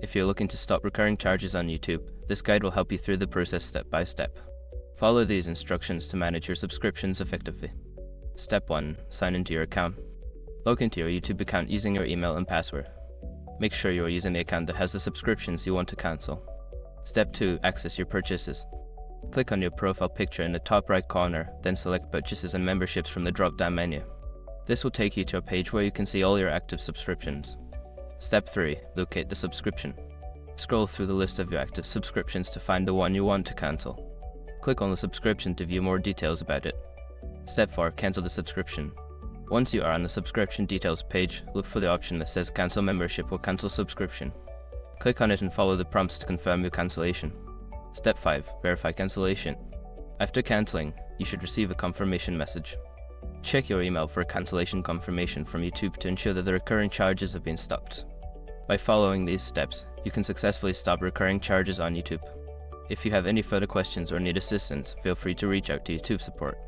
If you're looking to stop recurring charges on YouTube, this guide will help you through the process step by step. Follow these instructions to manage your subscriptions effectively. Step 1. Sign into your account. Log into your YouTube account using your email and password. Make sure you are using the account that has the subscriptions you want to cancel. Step 2. Access your purchases. Click on your profile picture in the top right corner, then select Purchases and Memberships from the drop-down menu. This will take you to a page where you can see all your active subscriptions. Step 3. Locate the subscription. Scroll through the list of your active subscriptions to find the one you want to cancel. Click on the subscription to view more details about it. Step 4. Cancel the subscription. Once you are on the subscription details page, look for the option that says Cancel Membership or Cancel Subscription. Click on it and follow the prompts to confirm your cancellation. Step 5. Verify cancellation. After cancelling, you should receive a confirmation message. Check your email for a cancellation confirmation from YouTube to ensure that the recurring charges have been stopped. By following these steps, you can successfully stop recurring charges on YouTube. If you have any further questions or need assistance, feel free to reach out to YouTube support.